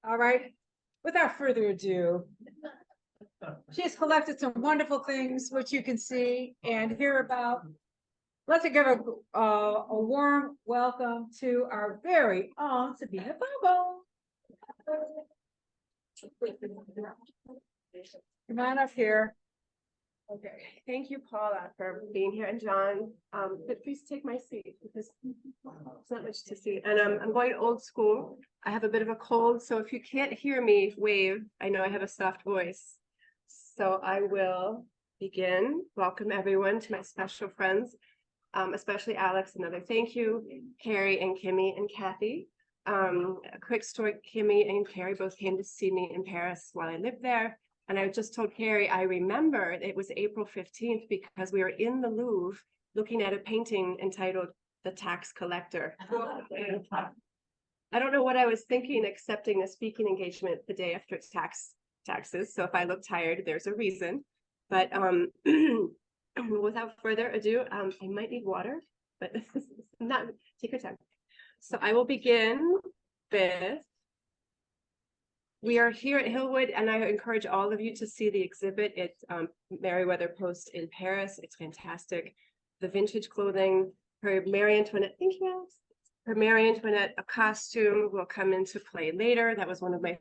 All right, without further ado, she has collected some wonderful things, which you can see and hear about. Let's give a warm welcome to our very own Sabina Fogle. Come on up here. Okay, thank you, Paula, for being here, and John. But please take my seat because there's not much to see. And I'm going old school. I have a bit of a cold, so if you can't hear me, wave. I know I have a soft voice. So I will begin. Welcome everyone to my special friends, especially Alex. Another thank you, Carrie and Kimmy and Kathy. A quick story: Kimmy and Carrie both came to see me in Paris while I lived there. And I just told Carrie, I remember it was April 15th because we were in the Louvre looking at a painting entitled The Tax Collector. I don't know what I was thinking, accepting a speaking engagement the day after taxes. So if I look tired, there's a reason. But without further ado, I might need water, but not, take your time. So I will begin with, we are here at Hillwood, and I encourage all of you to see the exhibit. It's Meriwether Post in Paris. It's fantastic. The vintage clothing, her Marie Antoinette, thank you, Alex. Her Marie Antoinette, a costume will come into play later. That was one of my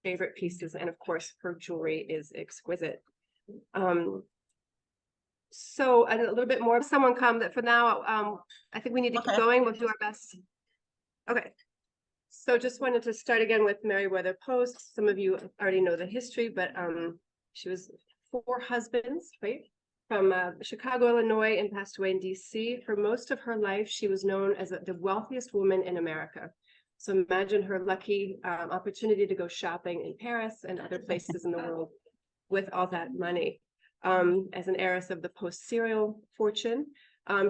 favorite pieces. And of course, her jewelry is exquisite. So a little bit more, someone come that for now, I think we need to keep going. We'll do our best. Okay. So just wanted to start again with Meriwether Post. Some of you already know the history, but she was 4 husbands, right? From Chicago, Illinois, and passed away in DC. For most of her life, she was known as the wealthiest woman in America. So imagine her lucky opportunity to go shopping in Paris and other places in the world with all that money. As an heiress of the Post cereal fortune.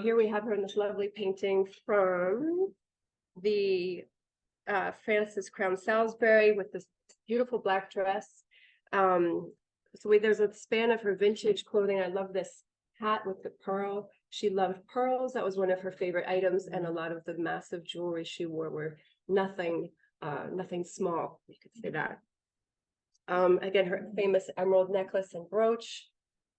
Here we have her in this lovely painting from the Frances Crown Salisbury with this beautiful black dress. There's a span of her vintage clothing. I love this hat with the pearl. She loved pearls. That was one of her favorite items, and a lot of the massive jewelry she wore were nothing small. You could say that. Again, her famous emerald necklace and brooch,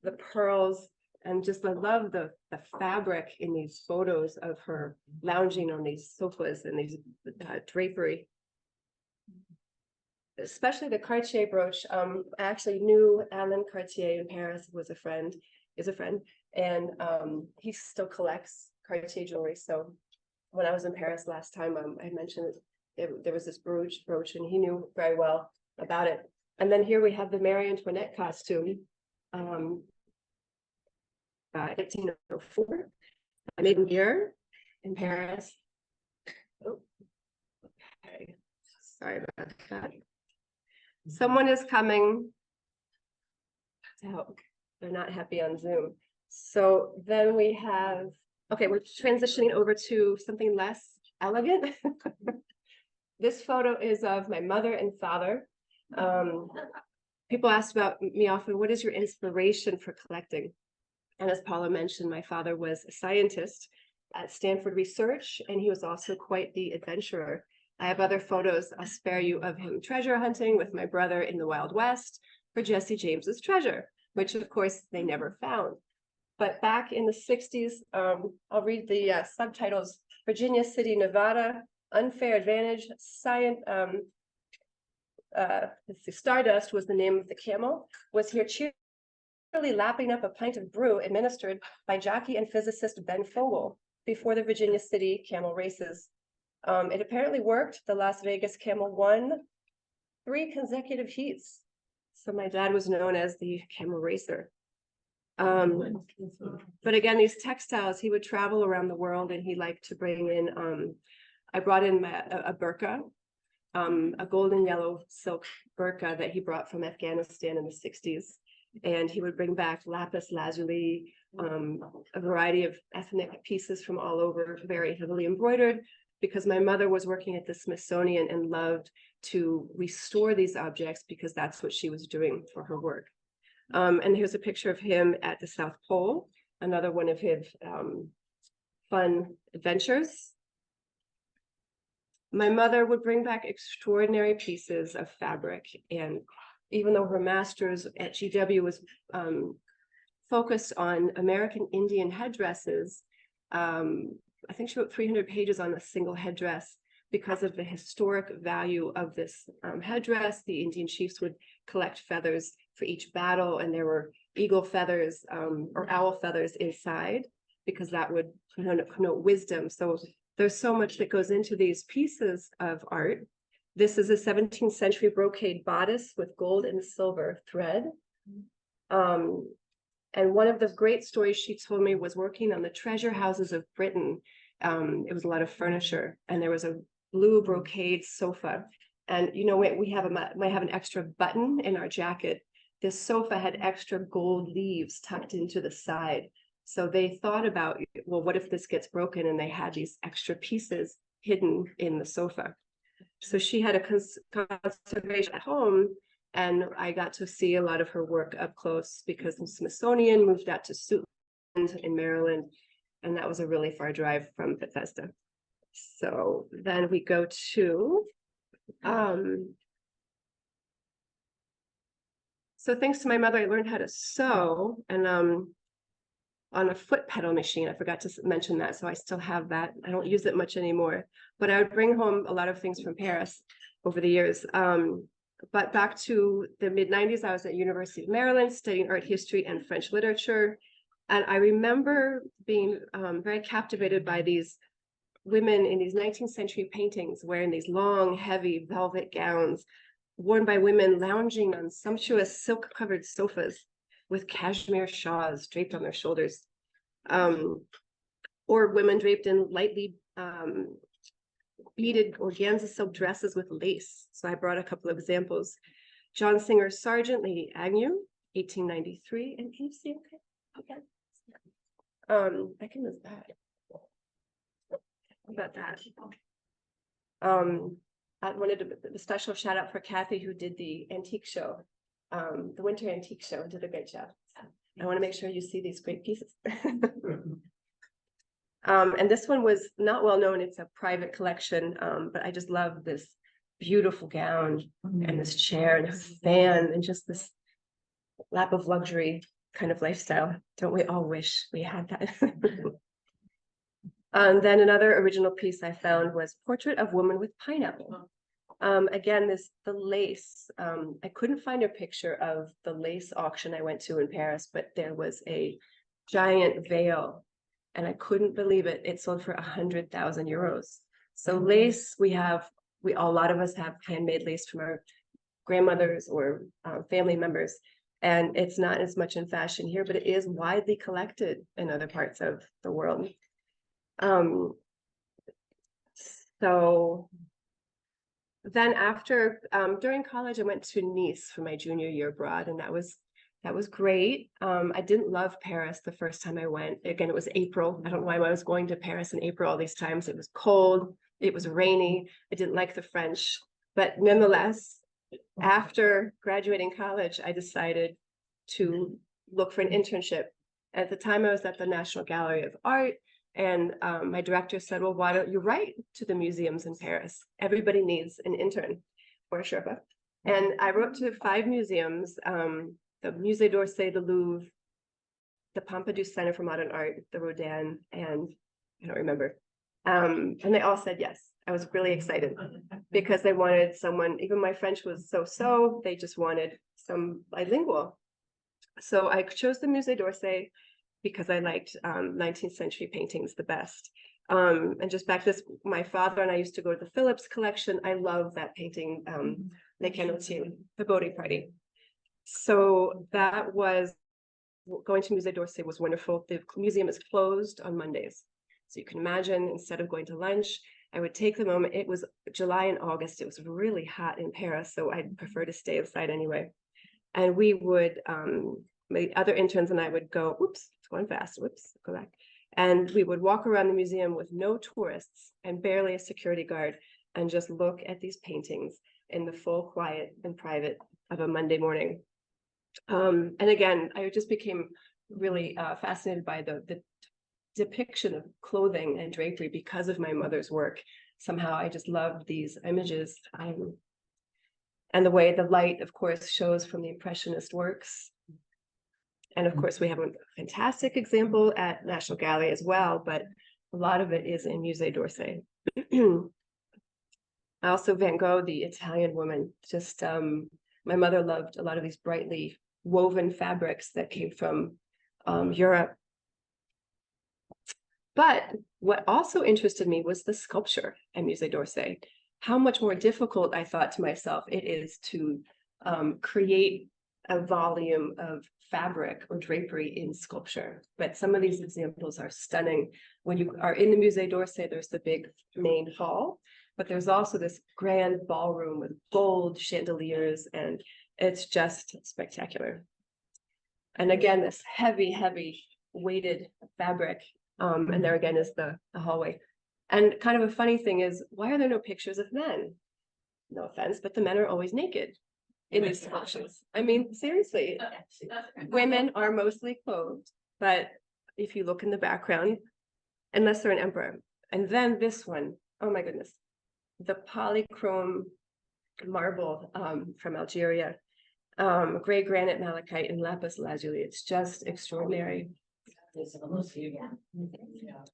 the pearls, and just I love the fabric in these photos of her lounging on these sofas and these drapery. Especially the Cartier brooch. I actually knew Alain Cartier in Paris, is a friend, and he still collects Cartier jewelry. So when I was in Paris last time, I mentioned there was this brooch, and he knew very well about it. And then here we have the Marie Antoinette costume. 1804. I made a year in Paris. Oh, okay. Sorry about that. Someone is coming to help. They're not happy on Zoom. So then we have, okay, we're transitioning over to something less elegant. This photo is of my mother and father. People ask about me often, what is your inspiration for collecting? And as Paula mentioned, my father was a scientist at Stanford Research, and he was also quite the adventurer. I have other photos I'll spare you of him treasure hunting with my brother in the Wild West for Jesse James's treasure, which of course they never found. But back in the 60s, I'll read the subtitles: Virginia City, Nevada, unfair advantage, science, Stardust was the name of the camel, was here cheerfully lapping up a pint of brew administered by jockey and physicist Ben Fogle before the Virginia City camel races. It apparently worked. The Las Vegas camel won 3 consecutive heats. So my dad was known as the camel racer. But again, these textiles, he would travel around the world and he liked to bring in, I brought in a burqa, a golden yellow silk burqa that he brought from Afghanistan in the 60s. And he would bring back lapis lazuli, a variety of ethnic pieces from all over, very heavily embroidered, because my mother was working at the Smithsonian and loved to restore these objects because that's what she was doing for her work. And here's a picture of him at the South Pole, another one of his fun adventures. My mother would bring back extraordinary pieces of fabric, and even though her master's at GW was focused on American Indian headdresses, I think she wrote 300 pages on a single headdress because of the historic value of this headdress. The Indian chiefs would collect feathers for each battle, and there were eagle feathers or owl feathers inside, because that would connote wisdom. So there's so much that goes into these pieces of art. This is a 17th century brocade bodice with gold and silver thread. And one of the great stories she told me was working on the treasure houses of Britain. It was a lot of furniture, and there was a blue brocade sofa. And you know, we might have an extra button in our jacket. This sofa had extra gold leaves tucked into the side. So they thought about, well, what if this gets broken? And they had these extra pieces hidden in the sofa. So she had a conservation at home, and I got to see a lot of her work up close because the Smithsonian moved out to Suitland in Maryland, and that was a really far drive from Bethesda. So then we go to, so thanks to my mother, I learned how to sew, and on a foot pedal machine. I forgot to mention that, so I still have that. I don't use it much anymore, but I would bring home a lot of things from Paris over the years. But back to the mid-90s, I was at University of Maryland studying art history and French literature. And I remember being very captivated by these women in these 19th century paintings wearing these long, heavy velvet gowns worn by women lounging on sumptuous silk-covered sofas with cashmere shawls draped on their shoulders, or women draped in lightly beaded organza silk dresses with lace. So I brought a couple of examples. John Singer Sargent, Lady Agnew, 1893. And can you see okay? Okay. I can move that. How about that? I wanted a special shout out for Kathy, who did the antique show, the winter antique show, and did a great job. I want to make sure you see these great pieces. And this one was not well known. It's a private collection, but I just love this beautiful gown and this chair and this fan and just this lap of luxury kind of lifestyle. Don't we all wish we had that? And then another original piece I found was Portrait of Woman with Pineapple. Again, the lace, I couldn't find a picture of the lace auction I went to in Paris, but there was a giant veil, and I couldn't believe it. It sold for 100,000 euros. So lace, a lot of us have handmade lace from our grandmothers or family members, and it's not as much in fashion here, but it is widely collected in other parts of the world. So then after, during college, I went to Nice for my junior year abroad, and that was great. I didn't love Paris the first time I went. Again, it was April. I don't know why I was going to Paris in April all these times. It was cold, it was rainy. I didn't like the French, but nonetheless, after graduating college, I decided to look for an internship. At the time, I was at the National Gallery of Art, and my director said, well, why don't you write to the museums in Paris? Everybody needs an intern or a Sherpa. And I wrote to 5 museums, the Musée d'Orsay, the Louvre, the Pompidou Center for Modern Art, the Rodin, and I don't remember. And they all said yes. I was really excited because they wanted someone, even my French was so-so, they just wanted some bilingual. So I chose the Musée d'Orsay because I liked 19th century paintings the best. And just back to this, my father and I used to go to the Phillips collection. I love that painting, Les Canotiers, the boating party. So that was, going to Musée d'Orsay was wonderful. The museum is closed on Mondays. So you can imagine, instead of going to lunch, I would take the moment. It was July and August. It was really hot in Paris, so I'd prefer to stay inside anyway. And we would, my other interns and I would go, oops, it's going fast, whoops, go back. And we would walk around the museum with no tourists and barely a security guard and just look at these paintings in the full quiet and private of a Monday morning. And again, I just became really fascinated by the depiction of clothing and drapery because of my mother's work. somehow I just loved these images. And the way the light, of course, shows from the Impressionist works. And of course, we have a fantastic example at National Gallery as well, but a lot of it is in Musée d'Orsay. Also Van Gogh, the Italian woman, just my mother loved a lot of these brightly woven fabrics that came from Europe. But what also interested me was the sculpture at Musée d'Orsay. How much more difficult, I thought to myself, it is to create a volume of fabric or drapery in sculpture. But some of these examples are stunning. When you are in the Musée d'Orsay, there's the big main hall, but there's also this grand ballroom with gold chandeliers, and it's just spectacular. And again, this heavy, heavy weighted fabric. And there again is the hallway. And kind of a funny thing is, why are there no pictures of men? No offense, but the men are always naked in these sculptures. I mean, seriously, women are mostly clothed, but if you look in the background, unless they're an emperor. And then this one, oh my goodness, the polychrome marble from Algeria, gray granite malachite and lapis lazuli. It's just extraordinary.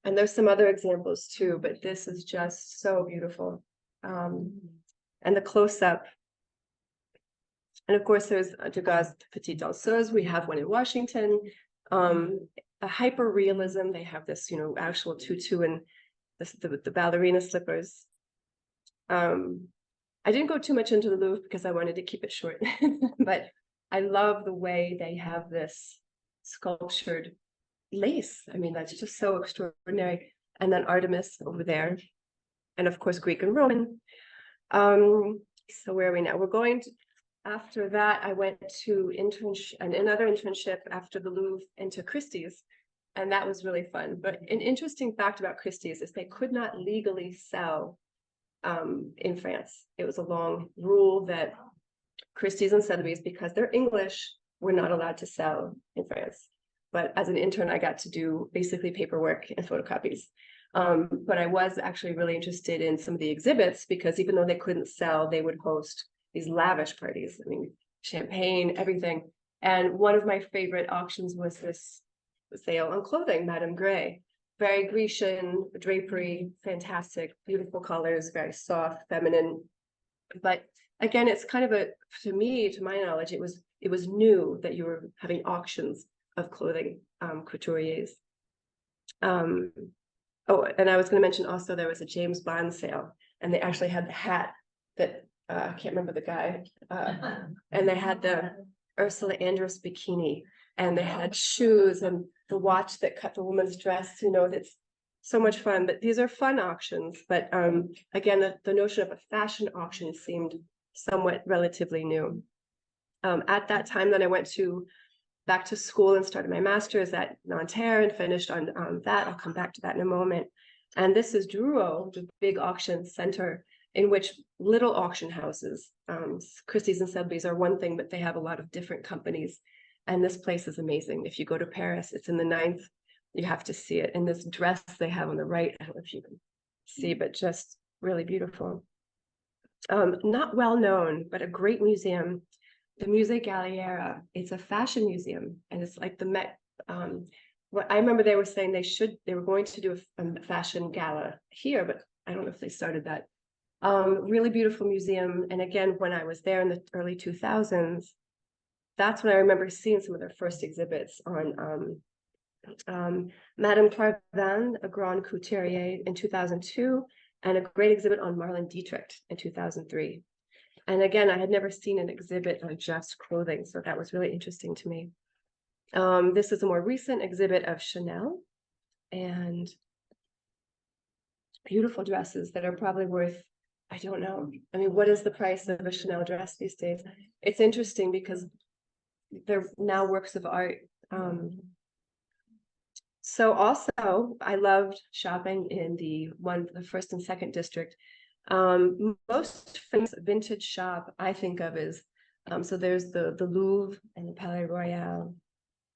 And there's some other examples too, but this is just so beautiful. And the close-up. And of course, there's Degas' Petite Danseuse. We have one in Washington. A hyper realism. They have this, you know, actual tutu and the ballerina slippers. I didn't go too much into the Louvre because I wanted to keep it short, but I love the way they have this sculptured lace. I mean, that's just so extraordinary. And then Artemis over there, and of course Greek and Roman. So where are we now? We're going to, after that, I went to another internship after the Louvre into Christie's, and that was really fun. But an interesting fact about Christie's is they could not legally sell in France. It was a long rule that Christie's and Sotheby's, because they're English, were not allowed to sell in France. But as an intern, I got to do basically paperwork and photocopies. But I was actually really interested in some of the exhibits, because even though they couldn't sell, they would host these lavish parties. I mean, champagne, everything. And one of my favorite auctions was this sale on clothing, Madame Grey. Very Grecian drapery, fantastic, beautiful colors, very soft, feminine. But again, it's kind of to me, to my knowledge, it was new that you were having auctions of clothing, couturiers. Oh, and I was going to mention also there was a James Bond sale, and they actually had the hat that I can't remember the guy, and they had the Ursula Andress bikini, and they had shoes and the watch that cut the woman's dress. You know, that's so much fun. But these are fun auctions. But again, the notion of a fashion auction seemed somewhat relatively new. At that time, then I went back to school and started my master's at Nanterre and finished on that. I'll come back to that in a moment. And this is Drouot, the big auction center, in which little auction houses, Christie's and Sotheby's are one thing, but they have a lot of different companies. And this place is amazing. If you go to Paris, it's in the 9th, you have to see it. And this dress they have on the right, I don't know if you can see, but just really beautiful. Not well known, but a great museum, the Musée Galliera. It's a fashion museum, and it's like the Met. What I remember they were saying they were going to do a fashion gala here, but I don't know if they started that. Really beautiful museum. And again, when I was there in the early 2000s, that's when I remember seeing some of their first exhibits on Madame Carvin, a Grand Couturier in 2002, and a great exhibit on Marlene Dietrich in 2003. And again, I had never seen an exhibit on just clothing, so that was really interesting to me. This is a more recent exhibit of Chanel, and beautiful dresses that are probably worth, I don't know. I mean, what is the price of a Chanel dress these days? It's interesting because they're now works of art. So also, I loved shopping in the first and second district. Most famous vintage shop I think of is, so there's the Louvre and the Palais Royal.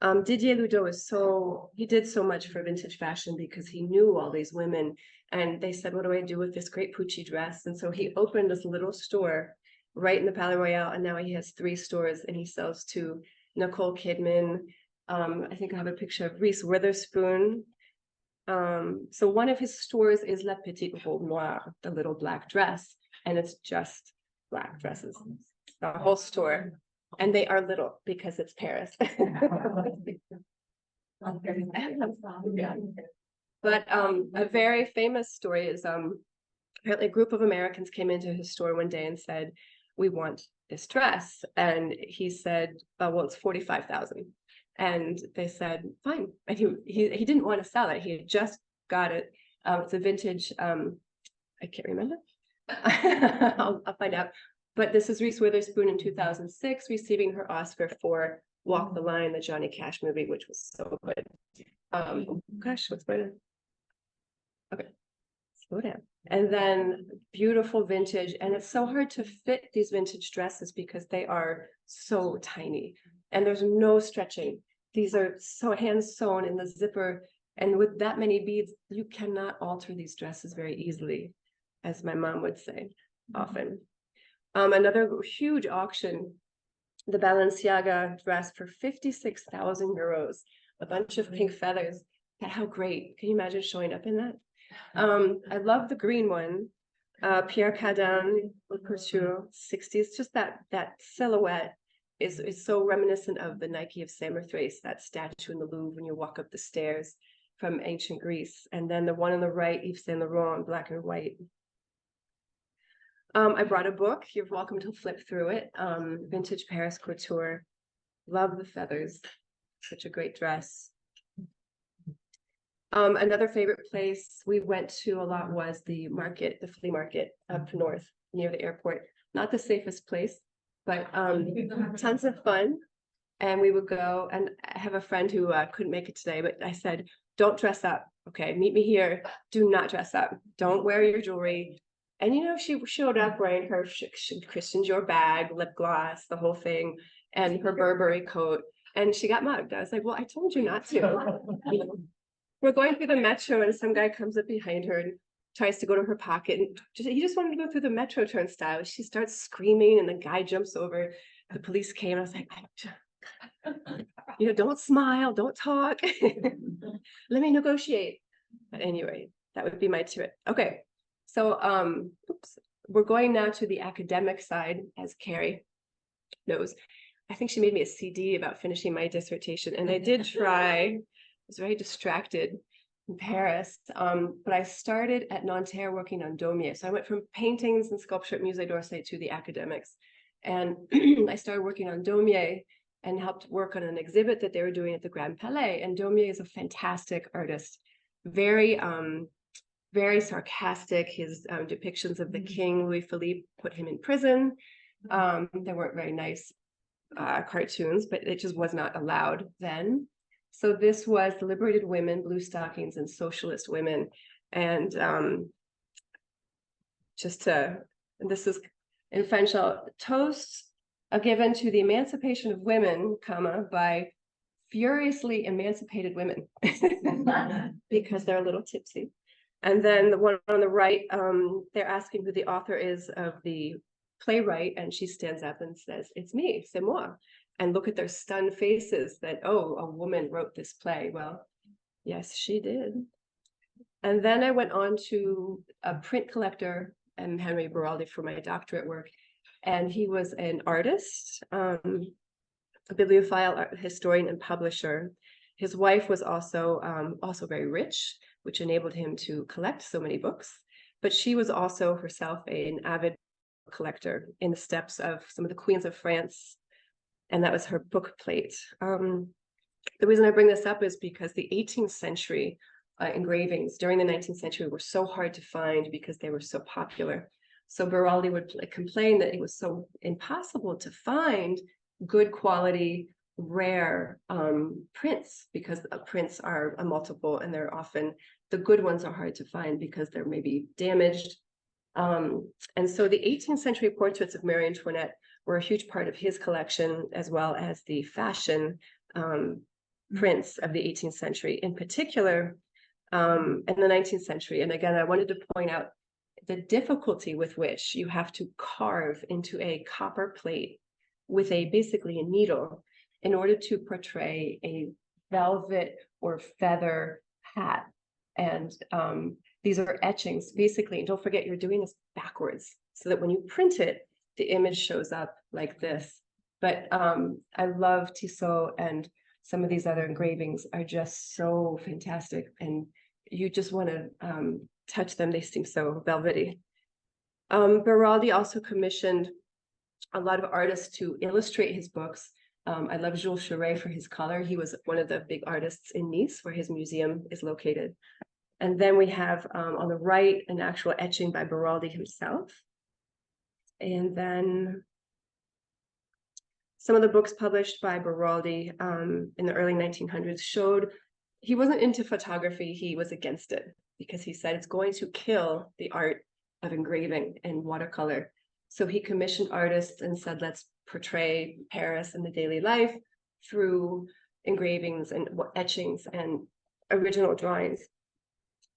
Didier Ludo he did so much for vintage fashion because he knew all these women, and they said, what do I do with this great Pucci dress? And so he opened this little store right in the Palais Royal, and now he has 3 stores, and he sells to Nicole Kidman. I think I have a picture of Reese Witherspoon. So one of his stores is La Petite Robe Noire, the little black dress, and it's just black dresses, the whole store. And they are little because it's Paris. But a very famous story is apparently a group of Americans came into his store one day and said, we want this dress. And he said, well, it's 45,000. And they said, fine. And he didn't want to sell it. He had just got it. It's a vintage, I can't remember. I'll find out. But this is Reese Witherspoon in 2006, receiving her Oscar for Walk the Line, the Johnny Cash movie, which was so good. Gosh, what's going on? Okay, slow down. And then beautiful vintage, and it's so hard to fit these vintage dresses because they are so tiny, and there's no stretching. These are so hand sewn in the zipper, and with that many beads, you cannot alter these dresses very easily, as my mom would say often. Another huge auction, the Balenciaga dress for 56,000 euros, a bunch of pink feathers. How great. Can you imagine showing up in that? I love the green one, Pierre Cardin with Couture 60s. Just that silhouette is so reminiscent of the Nike of Samothrace, that statue in the Louvre when you walk up the stairs from ancient Greece. And then the one on the right, Yves Saint Laurent, black and white. I brought a book. You're welcome to flip through it. Vintage Paris Couture. Love the feathers. Such a great dress. Another favorite place we went to a lot was the market, the flea market up north near the airport. Not the safest place, but tons of fun. And we would go, and I have a friend who couldn't make it today, but I said, don't dress up. Okay, meet me here. Do not dress up. Don't wear your jewelry. And you know, she showed up wearing her Christian Dior bag, lip gloss, the whole thing, and her Burberry coat. And she got mugged. I was like, well, I told you not to. We're going through the metro, and some guy comes up behind her and tries to go to her pocket. And he just wanted to go through the metro turnstile. She starts screaming, and the guy jumps over. The police came. And I was like, don't smile, don't talk. Let me negotiate. But anyway, that would be my tip. Okay. So we're going now to the academic side, as Carrie knows. I think she made me a CD about finishing my dissertation, and I did try. I was very distracted in Paris, but I started at Nanterre working on Daumier. So I went from paintings and sculpture at Musée d'Orsay to the academics, and I started working on Daumier and helped work on an exhibit that they were doing at the Grand Palais. And Daumier is a fantastic artist, very sarcastic. His depictions of the king, Louis Philippe, put him in prison. They weren't very nice cartoons, but it just was not allowed then. So this was the liberated women, blue stockings, and socialist women. And this is in French, toasts are given to the emancipation of women, by furiously emancipated women, because they're a little tipsy. And then the one on the right, they're asking who the author is of the playwright, and she stands up and says, it's me, c'est moi. And look at their stunned faces that, oh, a woman wrote this play. Well, yes, she did. And then I went on to a print collector, and Henry Beraldi, for my doctorate work. And he was an artist, a bibliophile, historian, and publisher. His wife was also very rich, which enabled him to collect so many books. But she was also herself an avid collector in the steps of some of the queens of France. And that was her book plate. The reason I bring this up is because the 18th century engravings during the 19th century were so hard to find because they were so popular. So Beraldi would complain that it was so impossible to find good quality, rare prints, because prints are a multiple, and they're often, the good ones are hard to find because they're maybe damaged. And so the 18th century portraits of Marie Antoinette were a huge part of his collection, as well as the fashion prints of the 18th century, in particular, in the 19th century. And again, I wanted to point out the difficulty with which you have to carve into a copper plate with basically a needle in order to portray a velvet or feather hat. And these are etchings, basically. And don't forget, you're doing this backwards so that when you print it, the image shows up like this. But I love Tissot, and some of these other engravings are just so fantastic. And you just want to touch them. They seem so velvety. Beraldi also commissioned a lot of artists to illustrate his books. I love Jules Cheret for his color. He was one of the big artists in Nice, where his museum is located. And then we have on the right an actual etching by Beraldi himself. And then some of the books published by Beraldi in the early 1900s showed he wasn't into photography. He was against it because he said it's going to kill the art of engraving and watercolor. So he commissioned artists and said, let's portray Paris and the daily life through engravings and etchings and original drawings.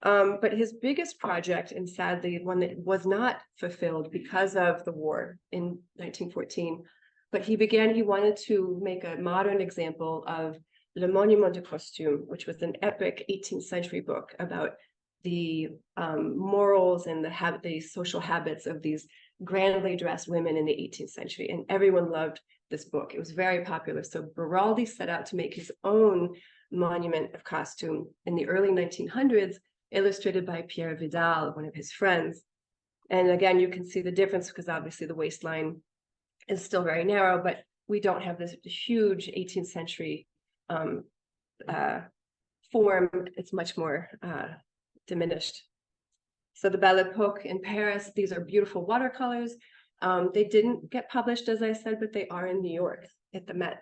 But his biggest project, and sadly one that was not fulfilled because of the war in 1914, but he wanted to make a modern example of Le Monument de Costume, which was an epic 18th century book about the morals and the social habits of these grandly dressed women in the 18th century. And everyone loved this book. It was very popular. So Beraldi set out to make his own monument of costume in the early 1900s, illustrated by Pierre Vidal, one of his friends. And again, you can see the difference because obviously the waistline is still very narrow, but we don't have this huge 18th century form. It's much more diminished. So the Belle Epoque in Paris, these are beautiful watercolors. They didn't get published, as I said, but they are in New York at the Met.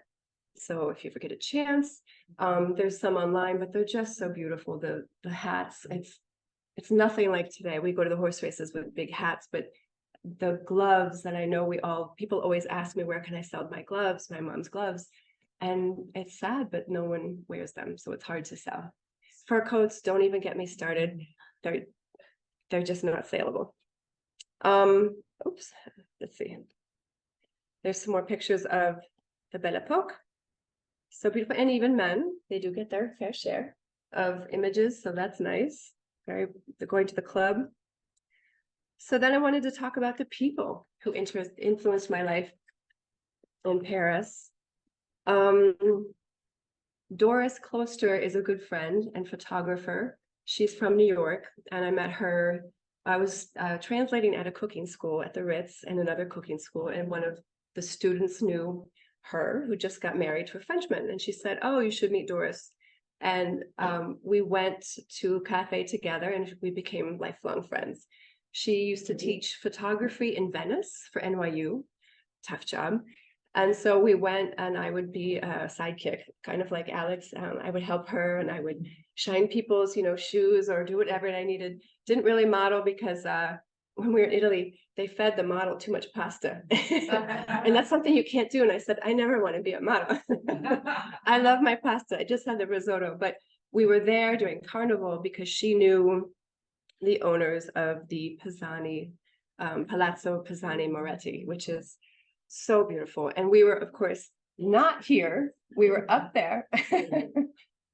So if you ever get a chance, there's some online, but they're just so beautiful. The hats, it's nothing like today. We go to the horse races with big hats, but the gloves that I know people always ask me, where can I sell my gloves, my mom's gloves? And it's sad, but no one wears them. So it's hard to sell. Fur coats, don't even get me started. They're just not saleable. Oops, let's see. There's some more pictures of the Belle Epoque. So beautiful, and even men, they do get their fair share of images, so that's nice. They're going to the club. So then I wanted to talk about the people who influenced my life in Paris. Doris Kloster is a good friend and photographer. She's from New York, and I met her. I was translating at a cooking school at the Ritz and another cooking school, and one of the students knew her, who just got married to a Frenchman, and she said, oh, you should meet Doris. And we went to a cafe together, and we became lifelong friends. She used to teach photography in Venice for NYU, tough job. And so we went, and I would be a sidekick, kind of like Alex. I would help her, and I would shine people's, shoes or do whatever I needed. Didn't really model because when we were in Italy, they fed the model too much pasta. And that's something you can't do. And I said, I never want to be a model. I love my pasta. I just had the risotto. But we were there during Carnival because she knew the owners of the Pisani, Palazzo Pisani Moretti, which is so beautiful. And we were, of course, not here. We were up there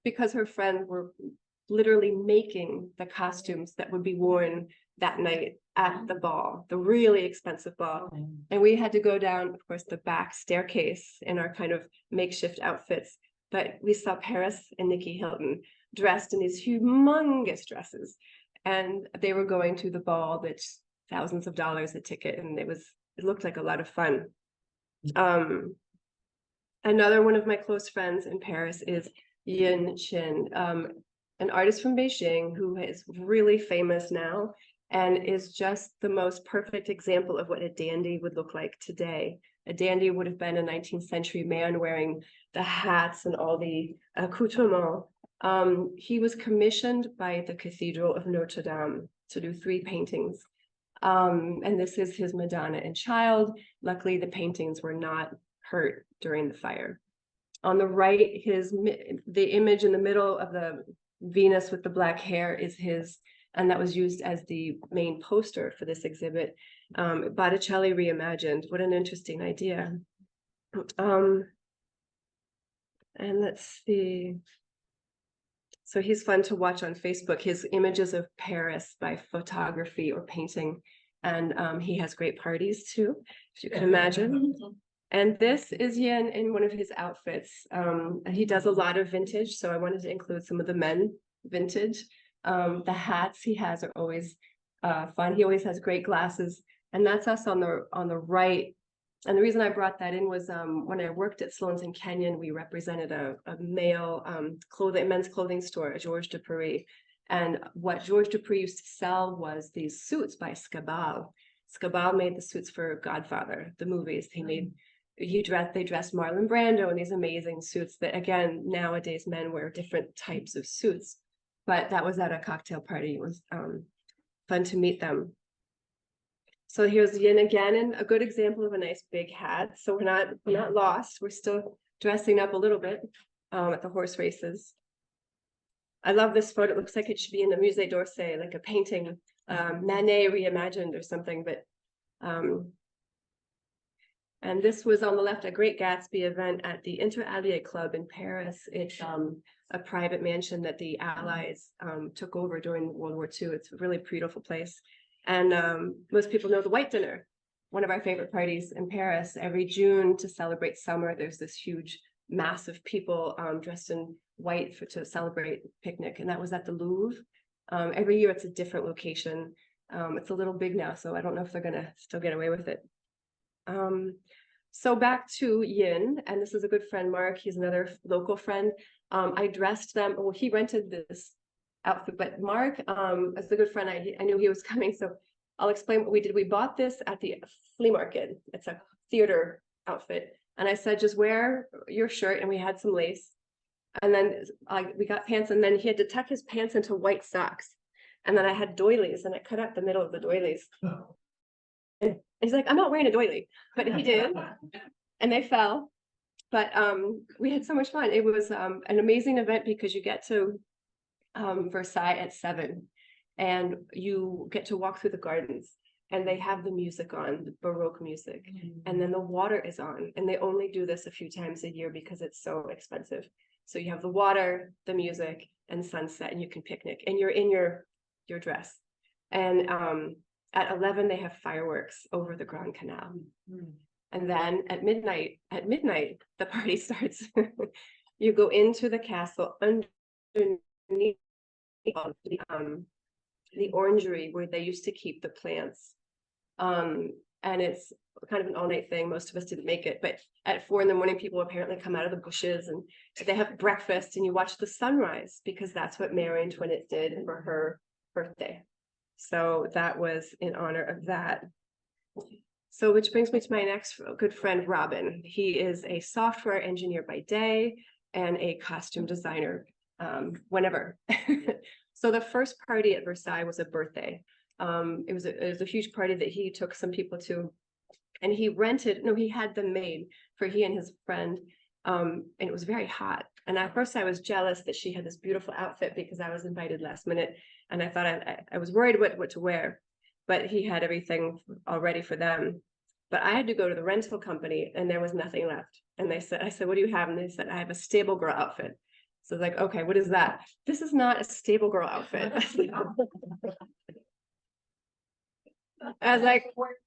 because her friends were literally making the costumes that would be worn that night at the ball, the really expensive ball. And we had to go down, of course, the back staircase in our kind of makeshift outfits. But we saw Paris and Nikki Hilton dressed in these humongous dresses. And they were going to the ball that's thousands of dollars a ticket. And it looked like a lot of fun. Another one of my close friends in Paris is Yin Qin, an artist from Beijing who is really famous now and is just the most perfect example of what a dandy would look like today. A dandy would have been a 19th century man wearing the hats and all the accoutrements. He was commissioned by the Cathedral of Notre Dame to do 3 paintings. And this is his Madonna and Child. Luckily, the paintings were not hurt during the fire. On the right, the image in the middle of the Venus with the black hair is his, and that was used as the main poster for this exhibit. Botticelli reimagined. What an interesting idea. And let's see. So he's fun to watch on Facebook. His images of Paris by photography or painting. And he has great parties too, if you can imagine. And this is Yin in one of his outfits. He does a lot of vintage, so I wanted to include some of the men vintage. The hats he has are always fun. He always has great glasses, and that's us on the right. And the reason I brought that in was when I worked at Sloan's in Kenyon, we represented a male men's clothing store, Georges de Paris. And what Georges de Paris used to sell was these suits by Scabal. Scabal made the suits for Godfather, the movies. They dressed Marlon Brando in these amazing suits that, again, nowadays men wear different types of suits. But that was at a cocktail party. It was fun to meet them. So here's Yin again, and a good example of a nice big hat. So we're not lost. We're still dressing up a little bit at the horse races. I love this photo. It looks like it should be in the Musée d'Orsay, like a painting, Manet reimagined or something. But and this was on the left, a Great Gatsby event at the Inter Alliés Club in Paris. It's a private mansion that the Allies took over during World War II. It's a really beautiful place. And most people know the White Dinner, one of our favorite parties in Paris. Every June to celebrate summer, there's this huge mass of people dressed in white to celebrate picnic. And that was at the Louvre. Every year it's a different location. It's a little big now, so I don't know if they're gonna still get away with it. So back to Yin, and this is a good friend, Mark. He's another local friend. I dressed them. Well, he rented this outfit, but Mark, as a good friend, I knew he was coming, so I'll explain what we did. We bought this at the flea market. It's a theater outfit, and I said, just wear your shirt, and we had some lace, and then we got pants, and then he had to tuck his pants into white socks, and then I had doilies, and I cut out the middle of the doilies. And he's like, I'm not wearing a doily, but he did, and they fell. But we had so much fun. It was an amazing event because you get to Versailles at 7, and you get to walk through the gardens, and they have the music on, the Baroque music, and then the water is on, and they only do this a few times a year because it's so expensive. So you have the water, the music, and sunset, and you can picnic, and you're in your dress. And at 11, they have fireworks over the Grand Canal. And then at midnight, the party starts. You go into the castle underneath the orangery where they used to keep the plants. And it's kind of an all-night thing. Most of us didn't make it, but at 4 a.m, people apparently come out of the bushes and they have breakfast, and you watch the sunrise because that's what Marie Antoinette did for her birthday. So that was in honor of that. So which brings me to my next good friend, Robin. He is a software engineer by day and a costume designer whenever. So the first party at Versailles was a birthday. It was a huge party that he took some people to, and he had them made for he and his friend. And it was very hot. And at first I was jealous that she had this beautiful outfit because I was invited last minute. And I thought I was worried what to wear, but he had everything all ready for them. But I had to go to the rental company and there was nothing left. And I said, what do you have? And they said, I have a stable girl outfit. So I was like, okay, what is that? This is not a stable girl outfit. I was like,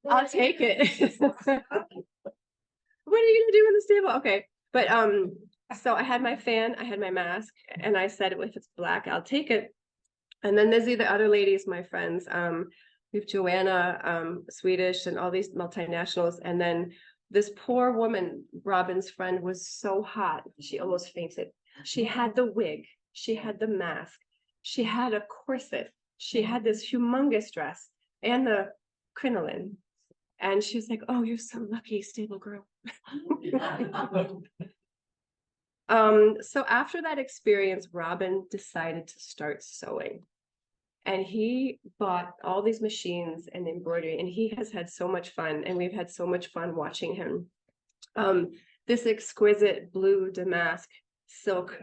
I'll take it. What are you gonna do in the stable? Okay. But so I had my fan, I had my mask, and I said, if it's black, I'll take it. And then there's the other ladies, my friends. We have Joanna, Swedish, and all these multinationals. And then this poor woman, Robin's friend, was so hot, she almost fainted. She had the wig, she had the mask, she had a corset, she had this humongous dress and the crinoline. And she was like, oh, you're so lucky, stable girl. So after that experience, Robin decided to start sewing. And he bought all these machines and embroidery, and he has had so much fun, and we've had so much fun watching him. this exquisite blue damask silk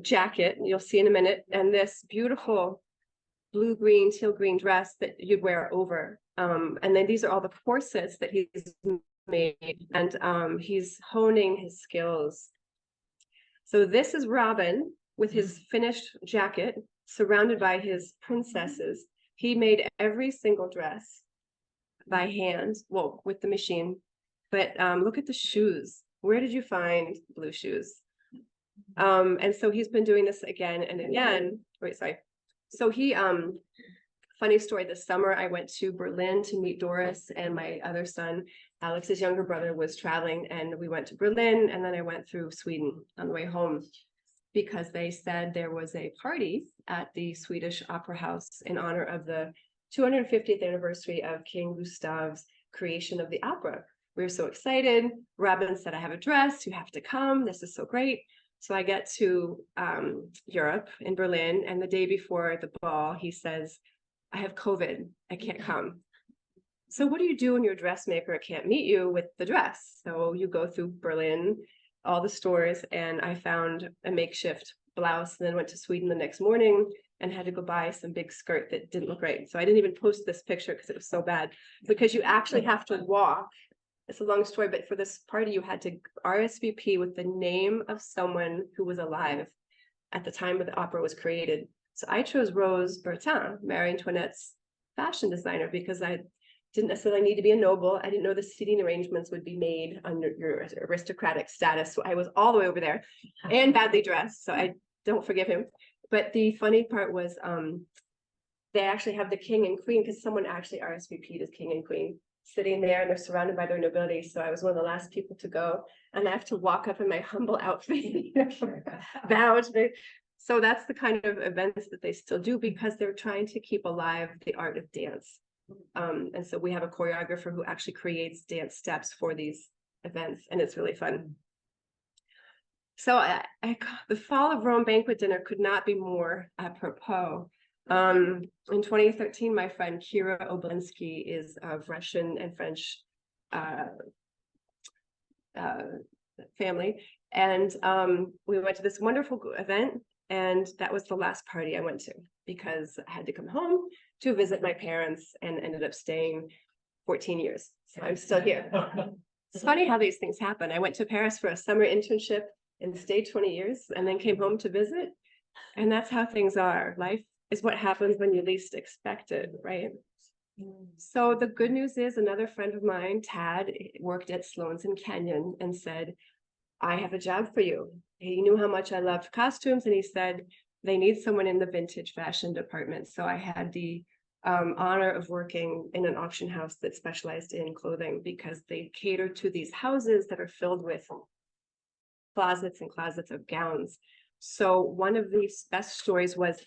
jacket, you'll see in a minute, and this beautiful blue-green, teal-green dress that you'd wear over. And then these are all the corsets that he's made, and he's honing his skills. So this is Robin with his finished jacket, surrounded by his princesses. He made every single dress by hand, well, with the machine. But look at the shoes. Where did you find blue shoes? And so he's been doing this again and again. Wait, sorry. So he, funny story, this summer I went to Berlin to meet Doris, and my other son, Alex's younger brother, was traveling, and we went to Berlin, and then I went through Sweden on the way home because they said there was a party at the Swedish Opera House in honor of the 250th anniversary of King Gustav's creation of the opera. We were so excited. Robin said, I have a dress, you have to come, this is so great. So I get to Europe in Berlin, and the day before the ball, he says, I have COVID, I can't come. So what do you do when your dressmaker can't meet you with the dress? So you go through Berlin, all the stores, and I found a makeshift blouse, and then went to Sweden the next morning and had to go buy some big skirt that didn't look right. So I didn't even post this picture because it was so bad, because you actually have to walk. It's a long story, but for this party, you had to RSVP with the name of someone who was alive at the time that the opera was created. So I chose Rose Bertin, Marie Antoinette's fashion designer, because I didn't necessarily need to be a noble. I didn't know the seating arrangements would be made under your aristocratic status. So I was all the way over there and badly dressed. So I don't forgive him. But the funny part was they actually have the king and queen, because someone actually RSVP'd as king and queen, sitting there, and they're surrounded by their nobility. So I was one of the last people to go, and I have to walk up in my humble outfit, bow to me. So that's the kind of events that they still do, because they're trying to keep alive the art of dance. And so we have a choreographer who actually creates dance steps for these events, and it's really fun. So the Fall of Rome banquet dinner could not be more apropos. In 2013, my friend Kira Oblinsky is of Russian and French family, and we went to this wonderful event, and that was the last party I went to, because I had to come home to visit my parents, and ended up staying 14 years. So I'm still here. It's funny how these things happen. I went to Paris for a summer internship and stayed 20 years, and then came home to visit. And that's how things are. Life is what happens when you least expect it, right? So the good news is, another friend of mine, Tad, worked at Sloan's in Kenyon, and said, I have a job for you. He knew how much I loved costumes, and he said, they need someone in the vintage fashion department. So I had the honor of working in an auction house that specialized in clothing, because they cater to these houses that are filled with closets and closets of gowns. So one of the best stories was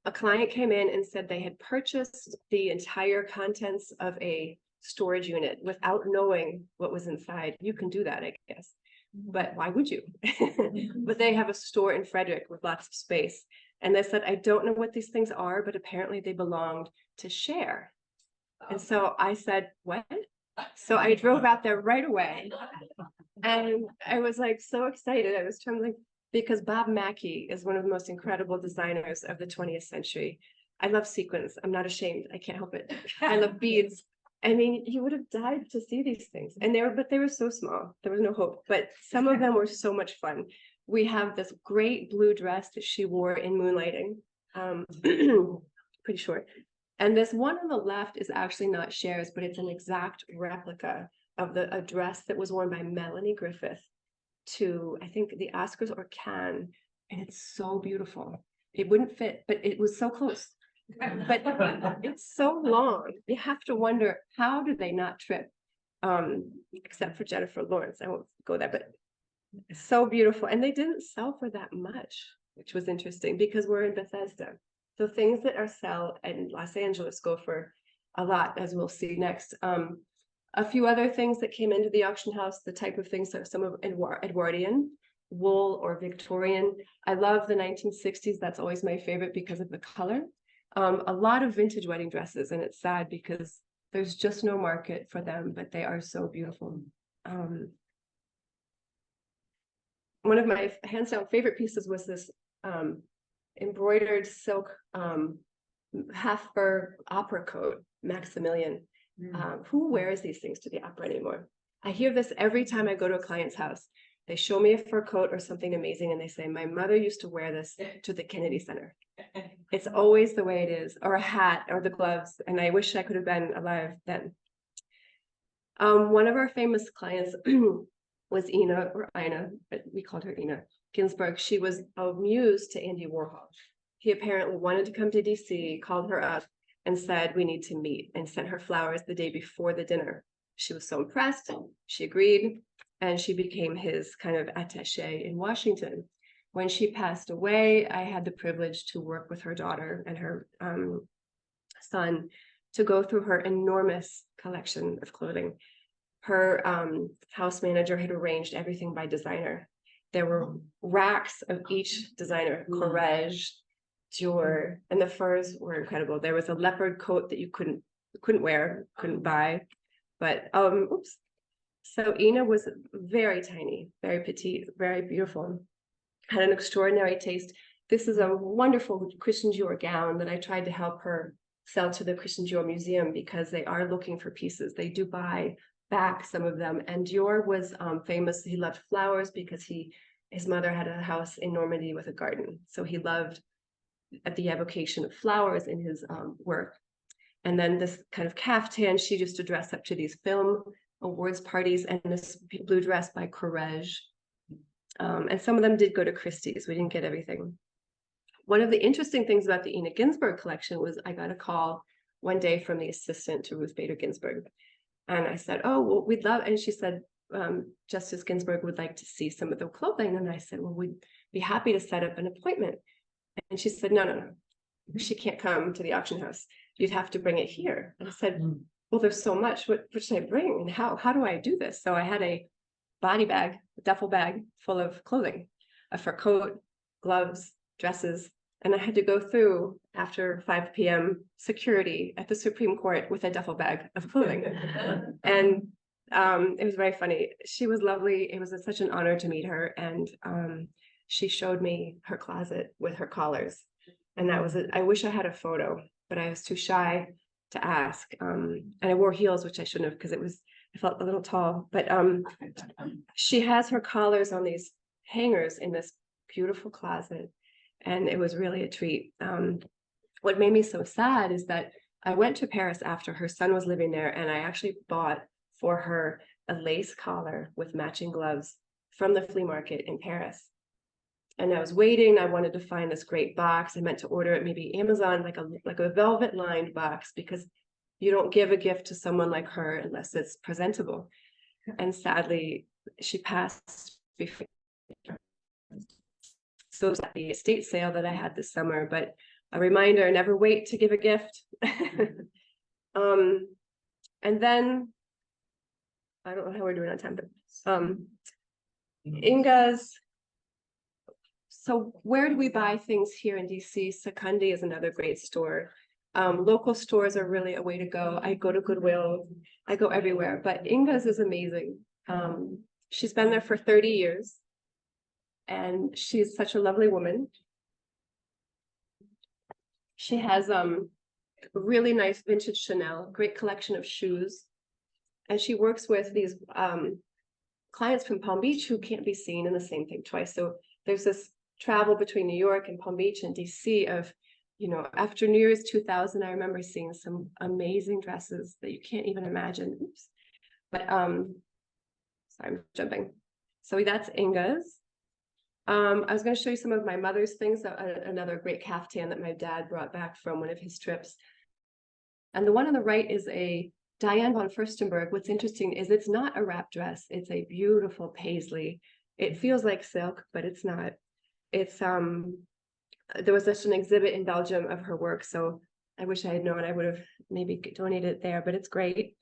a client came in and said they had purchased the entire contents of a storage unit without knowing what was inside. You can do that, I guess, but why would you? But they have a store in Frederick with lots of space. And they said, I don't know what these things are, but apparently they belonged to Cher. And so I said, what? So I drove out there right away. And I was like so excited. I was trembling, because Bob Mackie is one of the most incredible designers of the 20th century. I love sequins. I'm not ashamed. I can't help it. I love beads. I mean, you would have died to see these things. And they were so small. There was no hope. But some of them were so much fun. We have this great blue dress that she wore in Moonlighting. Pretty short. And this one on the left is actually not Cher's, but it's an exact replica of a dress that was worn by Melanie Griffith to, I think, the Oscars or Cannes. And it's so beautiful. It wouldn't fit, but it was so close. But it's so long. You have to wonder, how do they not trip? Except for Jennifer Lawrence. I won't go there, but it's so beautiful. And they didn't sell for that much, which was interesting, because we're in Bethesda. So things that are sell in Los Angeles go for a lot, as we'll see next. A few other things that came into the auction house, the type of things that some of Edwardian, wool or Victorian. I love the 1960s. That's always my favorite because of the color. A lot of vintage wedding dresses, and it's sad because there's just no market for them, but they are so beautiful. one of my hands down favorite pieces was this embroidered silk half fur opera coat, Maximilian. Who wears these things to the opera anymore? I hear this every time I go to a client's house. They show me a fur coat or something amazing and they say, my mother used to wear this to the Kennedy Center. It's always the way it is, or a hat or the gloves. And I wish I could have been alive then. One of our famous clients was Ina, or Ina, but we called her Ina Ginsburg. She was a muse to Andy Warhol. He apparently wanted to come to DC, called her up and said, we need to meet, and sent her flowers the day before the dinner. She was so impressed, she agreed, and she became his kind of attaché in Washington. When she passed away, I had the privilege to work with her daughter and her son to go through her enormous collection of clothing. Her house manager had arranged everything by designer. There were racks of each designer, Courrèges, Dior, and the furs were incredible. There was a leopard coat that you couldn't wear, couldn't buy. But oops. So Ina was very tiny, very petite, very beautiful, had an extraordinary taste. This is a wonderful Christian Dior gown that I tried to help her sell to the Christian Dior Museum because they are looking for pieces. They do buy back some of them. And Dior was famous. He loved flowers because his mother had a house in Normandy with a garden. So he loved the evocation of flowers in his work. And then this kind of caftan, she used to dress up to these film awards parties, and this blue dress by Courrèges. And some of them did go to Christie's. We didn't get everything. One of the interesting things about the Ina Ginsburg collection was I got a call one day from the assistant to Ruth Bader Ginsburg. And I said, oh, well, we'd love, and she said, Justice Ginsburg would like to see some of the clothing. And I said, well, we'd be happy to set up an appointment. And she said, no, she can't come to the auction house. You'd have to bring it here. And I said, well, there's so much. What should I bring? And how do I do this? So I had a body bag, a duffel bag full of clothing, a fur coat, gloves, dresses. And I had to go through after 5 p.m. security at the Supreme Court with a duffel bag of clothing. And it was very funny. She was lovely. It was such an honor to meet her. And she showed me her closet with her collars. And that was it. I wish I had a photo, but I was too shy to ask. And I wore heels, which I shouldn't have because I felt a little tall. But she has her collars on these hangers in this beautiful closet. And it was really a treat. What made me so sad is that I went to Paris after her son was living there, and I actually bought for her a lace collar with matching gloves from the flea market in Paris. And I was waiting. I wanted to find this great box. I meant to order it, maybe Amazon, like a velvet lined box, because you don't give a gift to someone like her unless it's presentable. And sadly, she passed before. So it was at the estate sale that I had this summer, but a reminder, never wait to give a gift. And then, I don't know how we're doing on time, but Inga's. So where do we buy things here in DC? Secundi is another great store. Local stores are really a way to go. I go to Goodwill, I go everywhere, but Inga's is amazing. She's been there for 30 years. And she's such a lovely woman. She has a really nice vintage Chanel, great collection of shoes. And she works with these clients from Palm Beach who can't be seen in the same thing twice. So there's this travel between New York and Palm Beach and DC of, after New Year's 2000, I remember seeing some amazing dresses that you can't even imagine. Oops. But sorry, I'm jumping. So that's Inga's. I was going to show you some of my mother's things, another great caftan that my dad brought back from one of his trips. And the one on the right is a Diane von Furstenberg. What's interesting is it's not a wrap dress. It's a beautiful paisley. It feels like silk, but it's not. It's there was such an exhibit in Belgium of her work, so I wish I had known. I would have maybe donated it there, but it's great.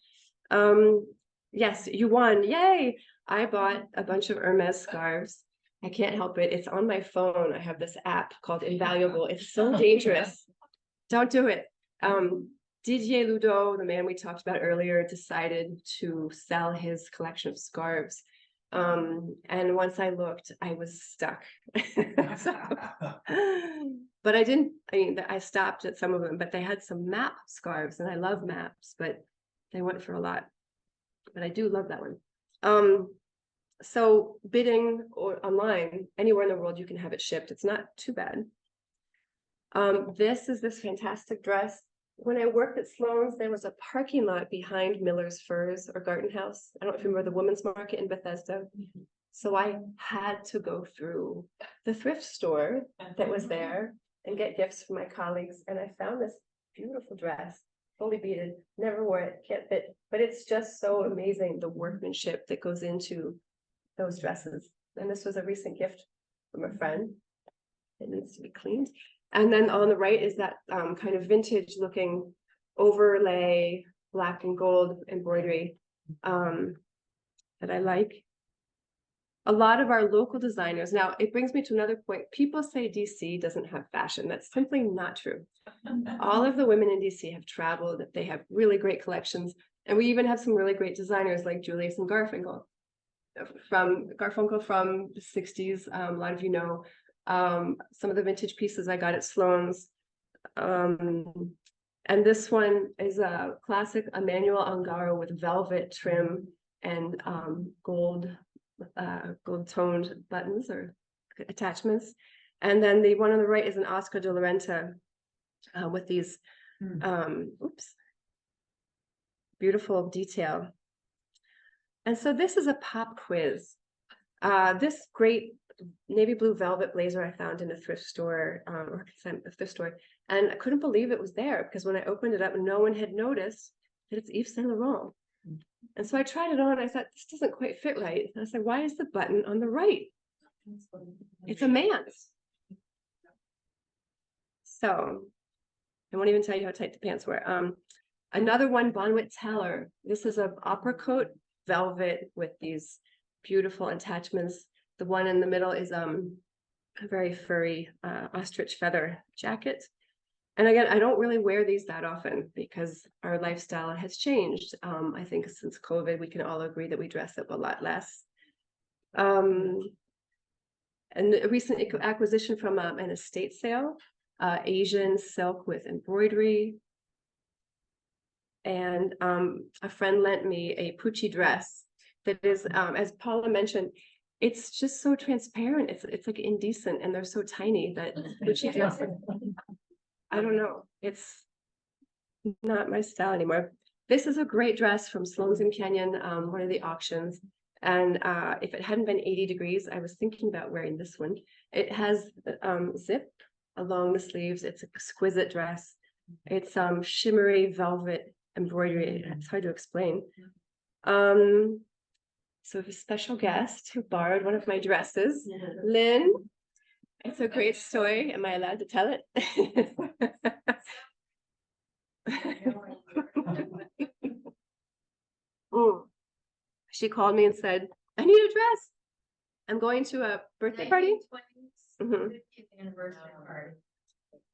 Yes, you won. Yay! I bought a bunch of Hermes scarves. I can't help it. It's on my phone. I have this app called Invaluable. It's so dangerous. Don't do it. Didier Ludo, the man we talked about earlier, decided to sell his collection of scarves. And once I looked, I was stuck. But I didn't, I stopped at some of them, but they had some map scarves, and I love maps, but they went for a lot. But I do love that one. So bidding or online, anywhere in the world, you can have it shipped. It's not too bad. This is this fantastic dress. When I worked at Sloan's, there was a parking lot behind Miller's Furs or Garden House. I don't know if you remember the women's market in Bethesda. So I had to go through the thrift store that was there and get gifts for my colleagues. And I found this beautiful dress, fully beaded, never wore it, can't fit, but it's just so amazing, the workmanship that goes into those dresses. And this was a recent gift from a friend. It needs to be cleaned. And then on the right is that kind of vintage looking overlay, black and gold embroidery that I like. A lot of our local designers, now it brings me to another point. People say DC doesn't have fashion. That's simply not true. All of the women in DC have traveled. They have really great collections. And we even have some really great designers like Julius and Garfunkel from the 60s. A lot of you know. Some of the vintage pieces I got at Sloan's. And this one is a classic Emmanuel Ungaro with velvet trim and gold toned buttons or attachments. And then the one on the right is an Oscar de la Renta with these beautiful detail. And so this is a pop quiz. This great navy blue velvet blazer I found in a thrift store, and I couldn't believe it was there because when I opened it up, no one had noticed that it's Yves Saint Laurent. And so I tried it on, and I thought, this doesn't quite fit right. And I said, why is the button on the right? It's a man's. So I won't even tell you how tight the pants were. Another one, Bonwit Teller. This is an opera coat velvet with these beautiful attachments. The one in the middle is a very furry ostrich feather jacket. And again, I don't really wear these that often because our lifestyle has changed. I think since COVID, we can all agree that we dress up a lot less. And a recent acquisition from an estate sale, Asian silk with embroidery. And a friend lent me a Pucci dress that is, as Paula mentioned, it's just so transparent. It's like indecent, and they're so tiny that Pucci dresses, I don't know. It's not my style anymore. This is a great dress from Sloan's in Canyon, one of the auctions. And if it hadn't been 80 degrees, I was thinking about wearing this one. It has zip along the sleeves. It's an exquisite dress. It's shimmery velvet embroidery. It's hard to explain. So a special guest who borrowed one of my dresses, Lynn. It's a great story. Am I allowed to tell it? She called me and said, I need a dress. I'm going to a birthday party.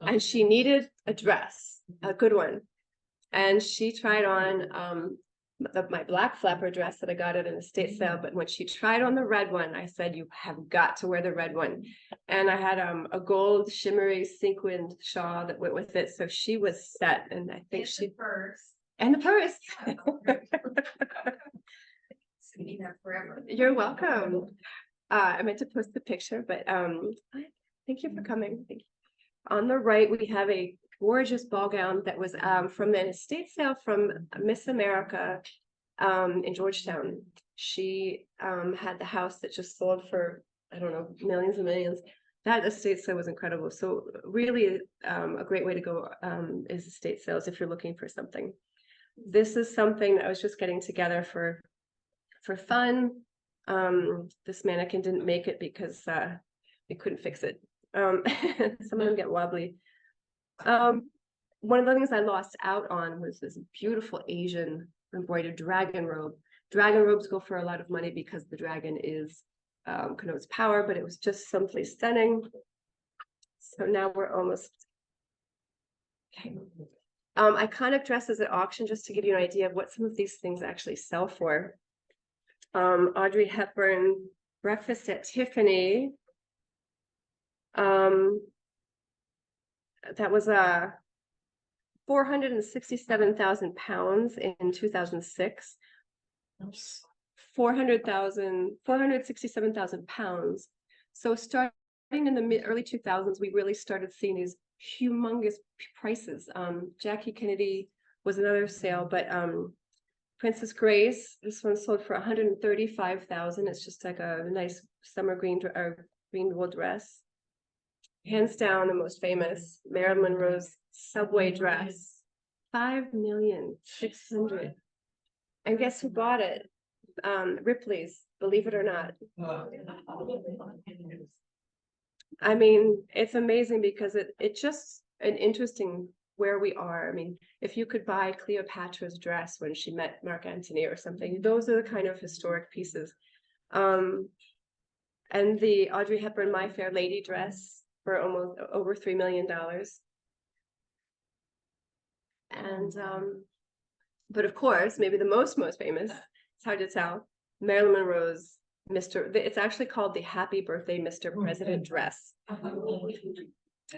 And she needed a dress, a good one. And she tried on my black flapper dress that I got at an estate sale, but when she tried on the red one, I said, you have got to wear the red one. And I had a gold shimmery sequined shawl that went with it, so she was set. And I think the purse. You're welcome. I meant to post the picture, but thank you for coming. Thank you. On the right, we have a gorgeous ball gown that was from an estate sale from Miss America in Georgetown. She had the house that just sold for, I don't know, millions and millions. That estate sale was incredible. So really a great way to go is estate sales if you're looking for something. This is something that I was just getting together for fun. This mannequin didn't make it because we couldn't fix it. Some of them get wobbly. One of the things I lost out on was this beautiful Asian embroidered dragon robe. Dragon robes go for a lot of money because the dragon connotes power, but it was just simply stunning. So now we're almost, okay. Iconic dresses at auction, just to give you an idea of what some of these things actually sell for. Audrey Hepburn, Breakfast at Tiffany. That was 467,000 pounds in 2006. 467,000 pounds. So starting in the early 2000s, we really started seeing these humongous prices. Jackie Kennedy was another sale, but Princess Grace, this one sold for 135,000. It's just like a nice summer green wool dress. Hands down, the most famous, Marilyn Monroe's subway dress, 5,600,000. And guess who bought it? Ripley's, believe it or not. I mean, it's amazing because it's just an interesting where we are. I mean, if you could buy Cleopatra's dress when she met Mark Antony or something, those are the kind of historic pieces. And the Audrey Hepburn My Fair Lady dress for almost over $3 million. And but of course, maybe the most famous, it's hard to tell, Marilyn Monroe's it's actually called the Happy Birthday Mr. President dress.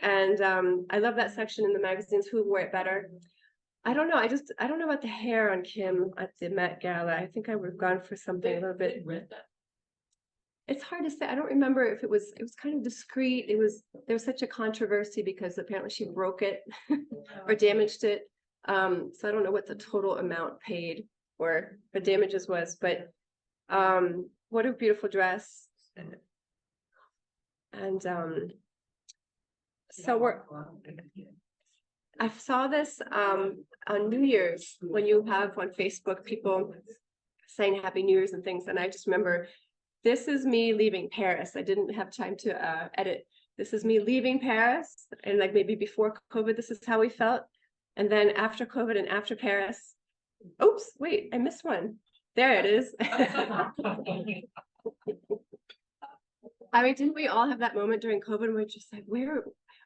And I love that section in the magazines. Who wore it better? I don't know. I don't know about the hair on Kim at the Met Gala. I think I would have gone for something a little bit. It's hard to say. I don't remember if it was kind of discreet. There was such a controversy because apparently she broke it or damaged it. So I don't know what the total amount paid or the damages was, but what a beautiful dress. And so I saw this on New Year's when you have on Facebook people saying Happy New Year's and things, and I just remember, this is me leaving Paris. I didn't have time to edit. This is me leaving Paris, and like maybe before COVID, this is how we felt. And then after COVID and after Paris, oops, wait, I missed one. There it is. I mean, didn't we all have that moment during COVID where we're just like, where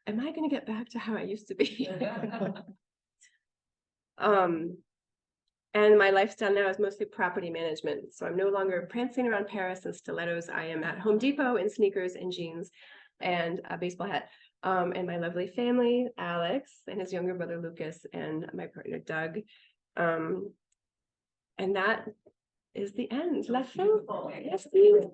am I going to get back to how I used to be? And my lifestyle now is mostly property management. So I'm no longer prancing around Paris in stilettos. I am at Home Depot in sneakers and jeans and a baseball hat. And my lovely family, Alex and his younger brother, Lucas, and my partner, Doug. And that is the end. La fin. Yes, please.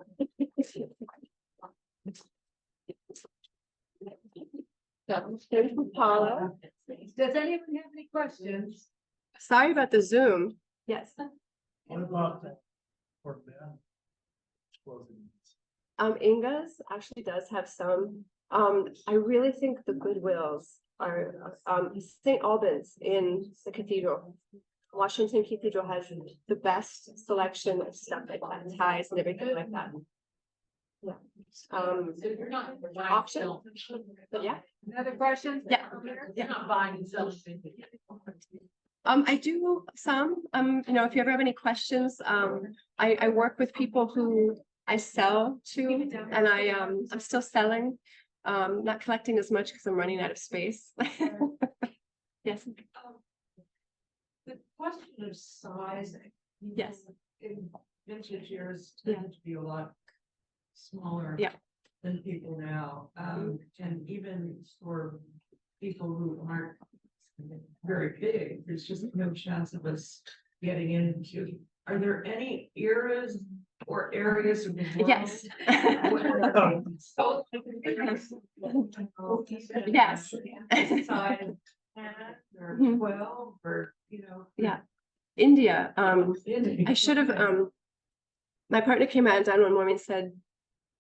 There's Paula. Does anyone have any questions? Sorry about the Zoom. Yes. What about that? Inga's actually does have some. I really think the Goodwills are St. Albans in the cathedral. Washington Cathedral has the best selection of stuff like that, ties and everything like that. Yeah. Auction. Yeah. Another question? Yeah. You're not buying and selling. I do some, you know, if you ever have any questions, I work with people who I sell to, and I'm still selling, not collecting as much because I'm running out of space. Yes. The question of sizing. Yes. In vintage years Yeah. tended to be a lot smaller. Yeah. Than people now, and even for people who aren't very big, there's just no chance of us getting into. Are there any eras or areas of the world? Yes. Yes. Size 10 or 12 or, you know. Yeah. India. I should have, my partner came out down one morning and said,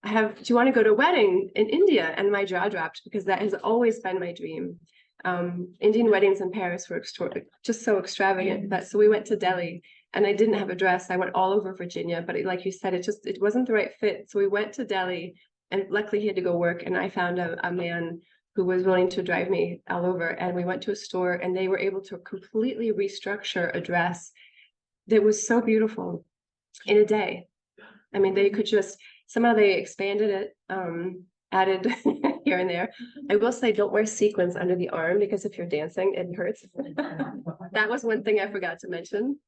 do you want to go to a wedding in India? And my jaw dropped because that has always been my dream. Indian weddings in Paris were just so extravagant. But so we went to Delhi and I didn't have a dress. I went all over Virginia, but like you said, it wasn't the right fit. So we went to Delhi and luckily he had to go work. And I found a man who was willing to drive me all over. And we went to a store and they were able to completely restructure a dress that was so beautiful in a day. I mean, they could just, somehow they expanded it, added here and there. I will say, don't wear sequins under the arm because if you're dancing, it hurts. That was one thing I forgot to mention.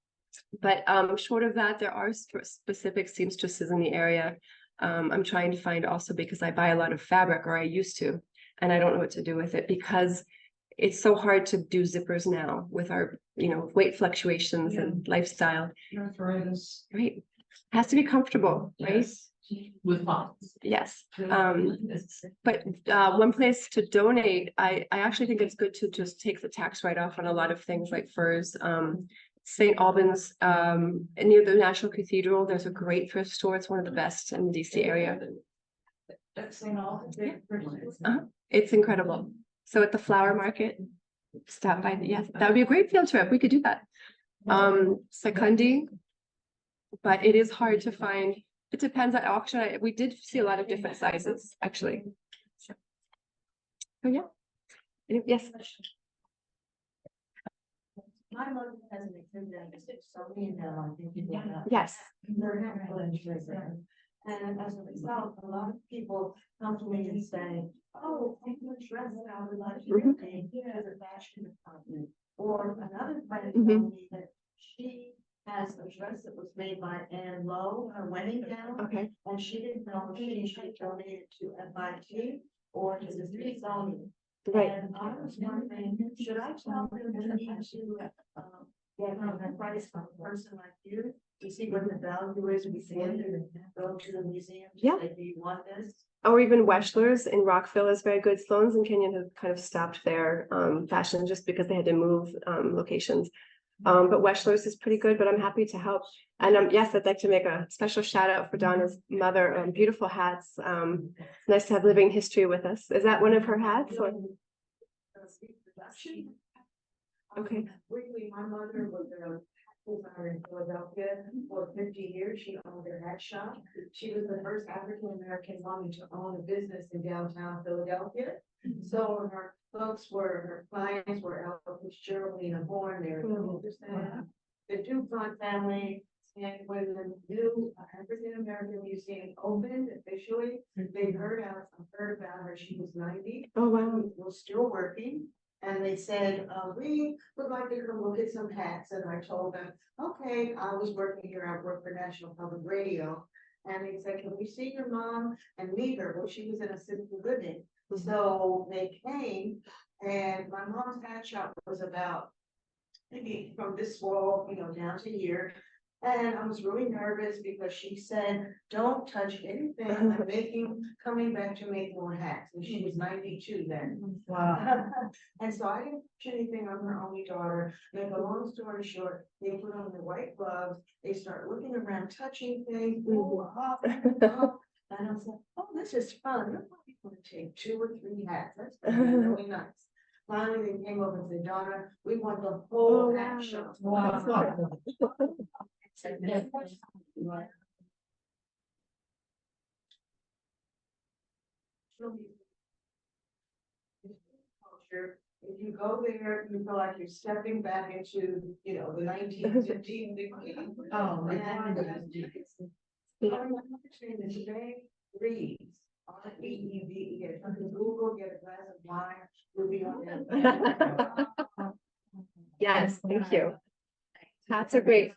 But short of that, there are specific seamstresses in the area. I'm trying to find also because I buy a lot of fabric, or I used to, and I don't know what to do with it because it's so hard to do zippers now with our, weight fluctuations and lifestyle. Arthritis. Right. Has to be comfortable, right? Yes. With moms. Yes. But one place to donate, I actually think it's good to just take the tax write-off on a lot of things like furs. St. Albans, near the National Cathedral, there's a great thrift store. It's one of the best in the DC area. That's St. Albans. It's incredible. So at the flower market, stop by. Yes, that would be a great field trip. We could do that. Secundi, but it is hard to find. It depends on auction. We did see a lot of different sizes, actually. So yeah. Yes. My mother has an exhibit, so we know, I think you know. Yes. And as a result, a lot of people come to me and say, oh, I can dress that I would like you to make as a fashion department. Or another friend told me that she has a dress that was made by Anne Lowe, her wedding gown. Okay. And she didn't know if she should donate it to FIT or to the Smithsonian. Right. And I was wondering, should I tell them to need to get a price from a person like you to see what the value is before you go to the museum? Yeah. Say, do you want this? Or even Weschler's in Rockville is very good. Sloan's and Kenyon have kind of stopped their fashion just because they had to move locations. But Weschler's is pretty good, but I'm happy to help. And yes, I'd like to make a special shout out for Donna's mother. Beautiful hats. Nice to have living history with us. Is that one of her hats? Or? Okay. Briefly, my mother was a designer in Philadelphia for 50 years. She owned a hat shop. She was the first African-American woman to own a business in downtown Philadelphia. So her her clients were Ella Fitzgerald, Lena Horne, Mary Anderson, the DuPont family. And when the new African-American Museum opened officially, they heard about her. She was 90. Oh, wow. Was still working. And they said, we would like to come look at some hats. And I told them, okay, I was working here. I work for National Public Radio. And they said, can we see your mom and meet her? Well, she was in assisted living. So they came, and my mom's hat shop was about maybe from this wall, down to here. And I was really nervous because she said, don't touch anything. I'm coming back to make more hats. And she was 92 then. Wow. And so I didn't touch anything on her only daughter. Make a long story short, they put on the white gloves. They start looking around, touching things. And I was like, oh, this is fun. I'm probably going to take 2 or 3 hats. That's gonna be really nice. Finally, they came over and said, Donna, we want the whole hat shop. Wow. If you go there, you feel like you're stepping back into, the 1915 degree. Oh, my And God. it's Bay Reeves. REEVE. Google, get a glass of wine. We'll be on that. Yes, thank you. Hats are great.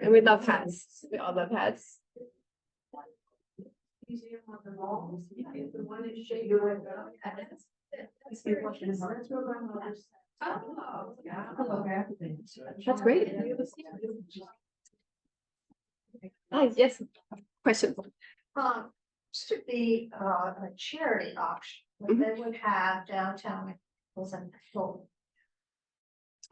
And we love hats. We all love hats. Museum on the wall, the one in shade. That's where my mother's. Oh, yeah. That's great. Hi, yes, question. Should be a charity auction that they would have downtown.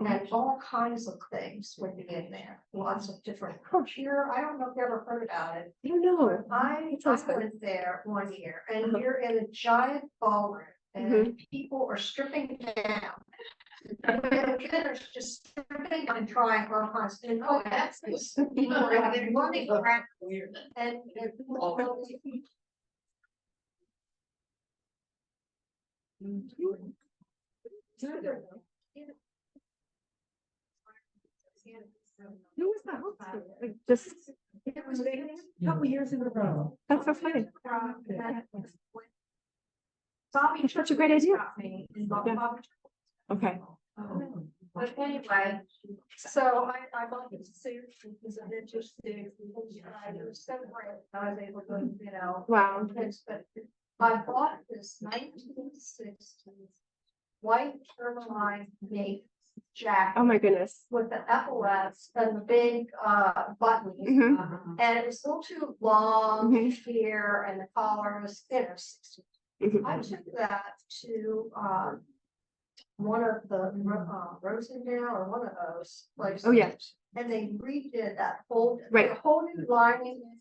And all kinds of things would be in there, lots of different. Here, I don't know if you ever heard about it. I don't know. I sounds good. went there one year and you're in a giant ballroom and people are stripping down. And the kids are just stripping and trying all kinds of, oh, that's this. People are running around and. Who was that? Like, just A couple years in a row. that's so funny. Bobby. Such a great idea. Yeah. Okay. But anyway, so I bought this suit because I'm interested. I was so great. I was able to, you know. Wow. But I bought this 1960s white ermine nape jacket. Oh my goodness. With the epaulets and the big buttons. Mhm. And it was a little too long Mhm. here and the collar was, you know, 60. Mhm. I took that to one of the Rosendale or one of those places. Oh, yeah. And they redid that whole, Right. the whole new lining.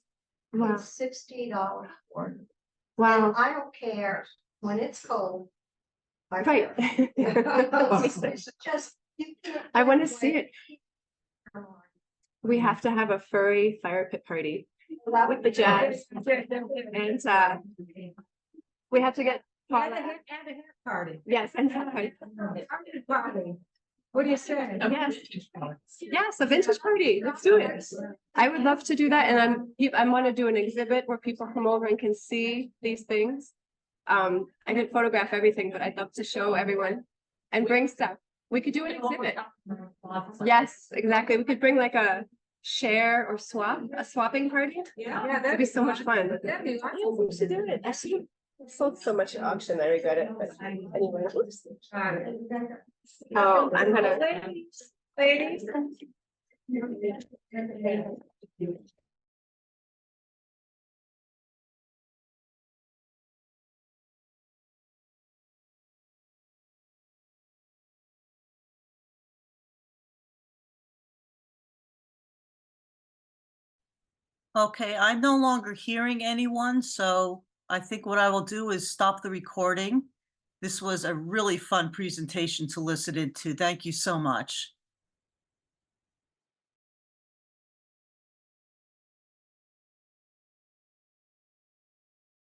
Wow. It's $60 for it. Wow. And I don't care when it's cold. I Right. care. It's just, you can't I want to get see away. it. We have to have a furry fire pit party That with would the be jazz. great. And we have to get And Paula. a hair party. Yes, and Party. What do you say? yes, yes, a vintage party. Let's do it. I would love to do that, and I want to do an exhibit where people come over and can see these things. I can photograph everything, but I'd love to show everyone and bring stuff. We could do an exhibit. Yes, exactly. We could bring like a share or a swapping party. Yeah, That'd be so much fun. That'd be Yeah, awesome. we should do it. I should have sold so much at auction. I regret it. But anyway, oops. Oh, I'm gonna. Ladies. Okay, I'm no longer hearing anyone, so I think what I will do is stop the recording. This was a really fun presentation to listen to. Thank you so much.